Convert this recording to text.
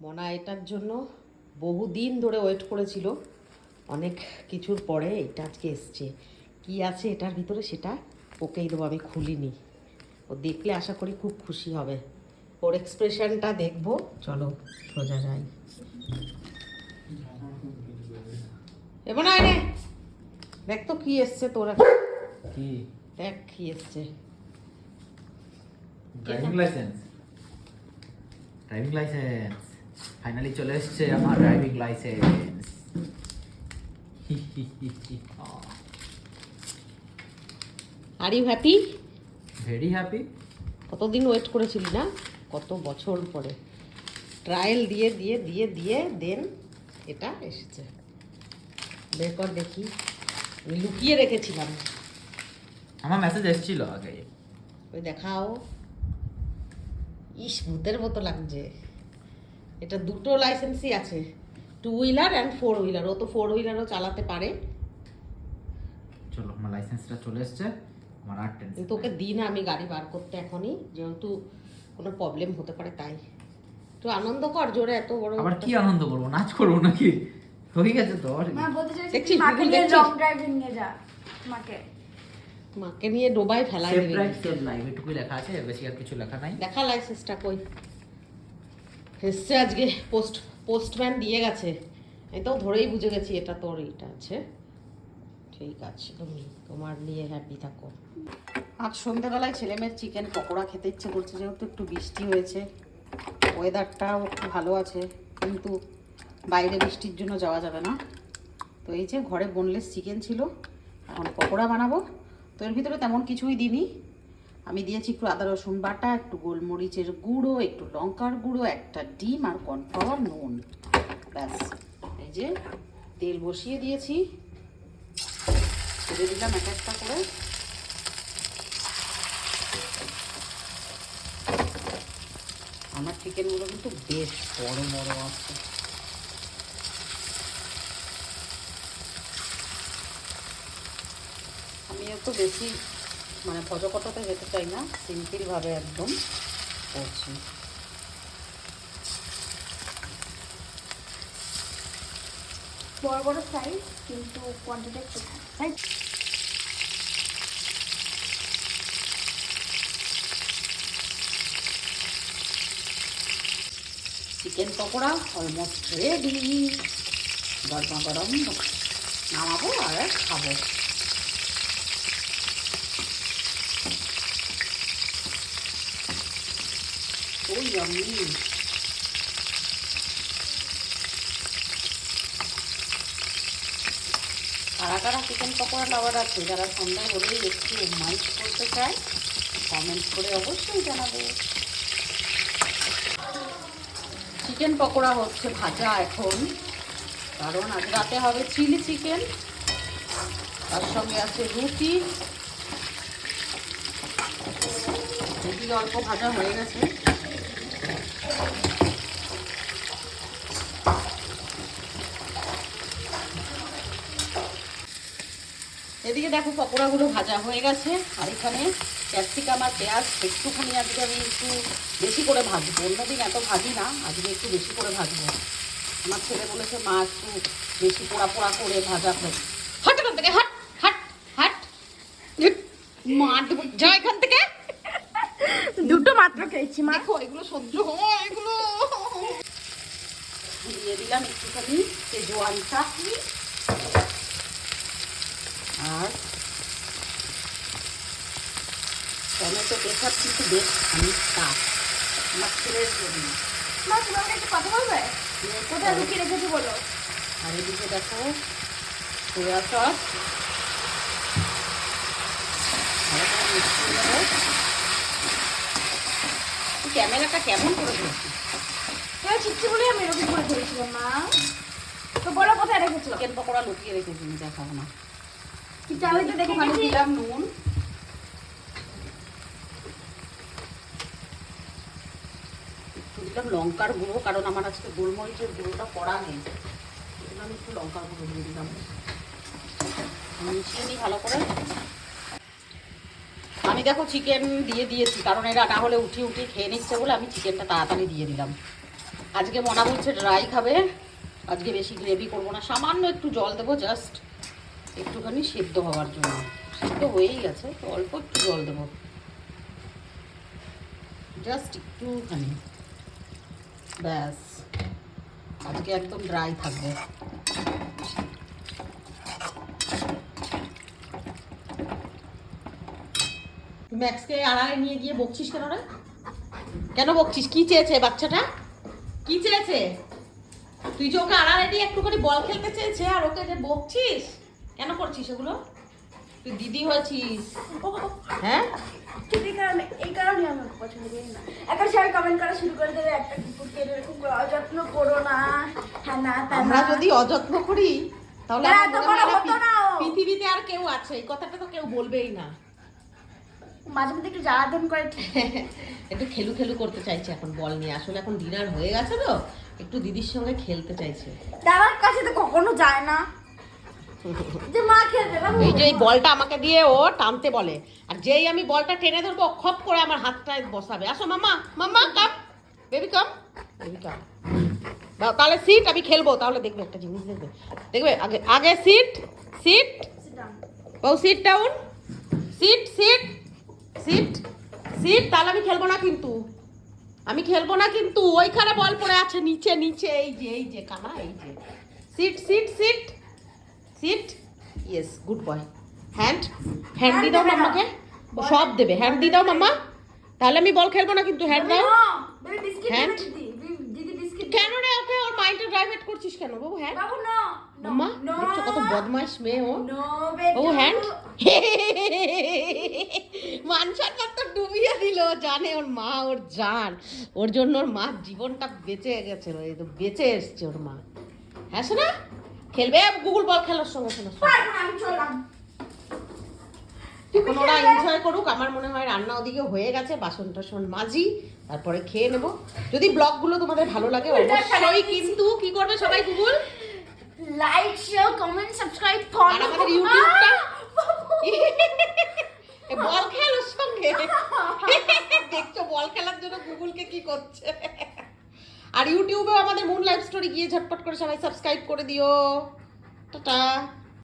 মনা এটার জন্য বহুদিন ধরে ওয়েট করেছিল, অনেক কিছুর পরে এটা আজকে এসছে। কি আছে এটার ভিতরে সেটা ওকেই দেবো, আমি খুলিনি। ও দেখলে আশা করি খুব খুশি হবে, ওর এক্সপ্রেশনটা দেখবো। চলো সোজা যাই। এবার না রে, দেখ তো কি এসছে তোরা, কি দেখ কি এসছে। Driving license. Driving license finally চলে এসেছে আমার driving license. Are you happy? Very happy. কতদিন ওয়েট করেছিলি না, কত বছর পরে ট্রায়াল দিয়ে দিয়ে দিয়ে দিয়ে দেন এটা এসেছে। বের কর দেখি, আমি লুকিয়ে রেখেছিলাম। আমার মেসেজ এসেছিল আগে। ওই দেখাও। ইস, ভূতের মতো লাগছে। এটা দুটো লাইসেন্সই আছে, 2 হুইলার অ্যান্ড 4 হুইলার। ও তো 4 হুইলারও চালাতে পারে। চলো আমার লাইসেন্সটা চলে এসেছে, আমার আর টেনশন। কিন্তু ওকে দিই না আমি গাড়ি বার করতে এখনই, যেহেতু কোনো প্রবলেম হতে পারে তাই। একটু আনন্দ কর জোরে, এত বড়। আবার কি আনন্দ করবো, নাচ করবো নাকি? হয়ে গেছে তো। মা বলতে চাইছে দেখছিস, মাকে Google নিয়ে দেখছিস? লং ড্রাইভিং নিয়ে যা মাকে। মাকে নিয়ে ডোবায় ফেলাই সেভ দেবে। ড্রাইভ সেভ লাইভ এটুকুই লেখা আছে, এর বেশি আর কিছু লেখা নাই। দেখা লাইসেন্সটা কই এসছে আজকে। পোস্টম্যান দিয়ে গেছে, আমি তো ধরেই বুঝে গেছি এটা তোর। এটা আছে, ঠিক আছে, তুমি তোমার নিয়ে হ্যাপি থাকো। আজ সন্ধ্যাবেলায় ছেলেমেয়ের চিকেন পকোড়া খেতে ইচ্ছে করছে, যেহেতু একটু বৃষ্টি হয়েছে, ওয়েদারটাও একটু ভালো আছে, কিন্তু বাইরে বৃষ্টির জন্য যাওয়া যাবে না। তো এই যে ঘরে বোনলেস চিকেন ছিল, এখন পকোড়া বানাবো। তো এর ভিতরে তেমন কিছুই দিইনি, আমি দিয়েছি একটু আদা রসুন বাটা, একটু গোলমরিচের গুঁড়ো, একটু লঙ্কার গুঁড়ো, একটা ডিম আর কর্নফ্লাওয়ার, নুন, ব্যাস। এই যে তেল বসিয়ে দিয়েছি, ছেড়ে দিলাম এক একটা করে। আমার চিকেনগুলো কিন্তু বেশ বড় বড় আছে। আমি এত বেশি মানে ভজকটাতে যেতে চাই না, সিম্পলভাবে একদম করছি। বড় বড় সাইজ, কিন্তু কোয়ান্টিটি একটু কম, তাই? চিকেন পকোড়া অলমোস্ট রেডি, গরমা গরম নামাবো আর খাবো। ওই আমি কারা কারা চিকেন পকোড়া লাভার আছে, যারা সন্ধ্যা হলেই একটু মাইক করতে চায়, কমেন্ট করে অবশ্যই জানাবে। চিকেন পকোড়া হচ্ছে ভাজা এখন, কারণ আজ রাতে হবে চিলি চিকেন, তার সঙ্গে আছে রুটি। রুটি অল্প ভাজা হয়ে গেছে। এদিকে দেখো পকোড়াগুলো ভাজা হয়ে গেছে, আর এখানে ক্যাপসিকাম আর পেঁয়াজ একটুখানি আজকে আমি একটু বেশি করে ভাজবো। অন্যদিন এত ভাজি না, আজকে একটু বেশি করে ভাজবো। আমার ছেলে বলেছে মা একটু বেশি পোড়া পোড়া করে ভাজা করে। হাট এখান থেকে, হাট হাট হাট, মা দেবো, যা এখান থেকে। দুটো মাত্র খেয়েছি মা। দেখো এগুলো সহ্য হয়, এগুলো দিয়ে দিলাম একটুখানি জোয়ান চাটনি আর টমেটো কেচাপ, কিন্তু বেশ খানিকটা আমার ছেলের জন্য। মা তোমাকে একটা কথা বলবে? কোথায় লুকিয়ে রেখেছি বলো। আর এদিকে দেখো সোয়া সস, ক্যামেরাটা কেমন করে ধরছি? হ্যাঁ চিচ্ছি বলে আমি এরকম করে ধরেছিলাম মা। তো বলো কোথায় রেখেছো? চিকেন পকোড়া লুকিয়ে রেখেছি, দেখাবো না। কিন্তু আমি তো দেখে একটুখানি দিলাম নুন, একটু দিলাম লঙ্কার গুঁড়ো, কারণ আমার আজকে গোলমরিচের গুঁড়োটা করা নেই, আমি একটু লঙ্কার গুঁড়ো দিয়ে দিলাম। মিশিয়ে নিই ভালো করে। আমি দেখো চিকেন দিয়ে দিয়েছি, কারণ এরা না হলে উঠিয়ে উঠিয়ে খেয়ে নিচ্ছে বলে আমি চিকেনটা তাড়াতাড়ি দিয়ে দিলাম। আজকে মনা বলছে ড্রাই খাবে, আজকে বেশি গ্রেভি করবো না, সামান্য একটু জল দেবো, জাস্ট একটুখানি সেদ্ধ হওয়ার জন্য। সেদ্ধ হয়েই গেছে, তো অল্প একটু জল দেবো, জাস্ট একটুখানি, ব্যাস। আজকে একদম ড্রাই থাকবে। ম্যাক্সকে আড়ালে নিয়ে গিয়ে বকছিস কেন রে? কেন বকছিস? কি চেয়েছে বাচ্চাটা? কি চেয়েছে? তুই যে ওকে আড়ালে নিয়ে একটুখানি বল খেলতে চেয়েছে আর ওকে যে বকছিস, কেন করছিস এগুলো? তুই দিদি হয়েছিস, হ্যাঁ? ঠিক এই কারণে আমি ওকে পছন্দ করি না। এখন সবাই কমেন্ট করা শুরু করে দেবে, একটা কুকুরকে এরকম করে অযত্ন করো না, হ্যাঁ না তা আমরা না। যদি অযত্ন করি তাহলে না, আমার মনে তোমার হয় না হতো না ও। পৃথিবীতে আর কেউ আছে, এই কথাটা তো কেউ বলবেই না। মাঝে মধ্যে একটু জ্বালাতন করে ঠিক। একটু খেলু খেলু করতে চাইছে এখন বল নিয়ে, আসলে এখন ডিনার হয়ে গেছে তো একটু দিদির সঙ্গে খেলতে চাইছে। দাদার কাছে তো কখনো যায় না যে মা খেলবে বাবু। এই যে এই বলটা আমাকে দিয়ে ও টানতে বলে, আর যেই আমি বলটা টেনে ধরবো খপ করে আমার হাতটায় বসাবে। আসো মামা, মামা কাম, বেবি কাম, বেবি কাম। তাহলে সিট, আমি খেলবো, তাহলে দেখবে একটা জিনিস, দেখবে দেখবে আগে আগে সিট, সিট, ও sit down, sit sit sit sit. তাহলে আমি খেলবো না কিন্তু, আমি খেলবো না কিন্তু। ওইখানে বল পড়ে আছে নিচে নিচে, এই যে কানা, এই যে sit sit sit sit. Yes, good boy. Hand hand দিয়ে দাও মাম্মাকে, ও সব দেবে। হ্যান্ড দিয়ে দাও মাম্মা, তাহলে আমি বল খেলবো না কিন্তু। হ্যান্ড দাও। Baby biscuit hand? দিদি, দিদি বিস্কিট কেন রে ওকে ওর মাইন্ডে ড্রাইভেট করছিস কেন বাবু? হ্যান্ড বাবু না মাম্মা, দেখছো কত বদমাইশ মেয়ে ও। নো বেবি ও হ্যান্ড মান সম্মান তো ডুবিয়ে দিল, জানে ওর মা ওর জান, ওর জন্য ওর মার জীবনটা বেঁচে গেছে, এই তো বেঁচে এসছে ওর মা। হ্যাঁ শোনা, খেলবে গুগল বল খেলার সঙ্গে শোনা। আমি চললাম। এখন ওরা এনজয় করুক, আমার মনে হয় রান্না ওদিকে হয়ে গেছে, বাসন টাসন মাজি, তারপরে খেয়ে নেব। যদি ব্লগগুলো তোমাদের ভালো লাগে অবশ্যই কিন্তু কি করবে সবাই, Google like share comment subscribe follow. আর আমাদের ইউটিউবটা বল খেলার সঙ্গে দেখছো, বল খেলার জন্য গুগলকে কি করছে। আর ইউটিউবেও আমাদের মুন লাইফ স্টোরি গিয়ে ঝটপট করে সবাই সাবস্ক্রাইব করে দিও। টাটা।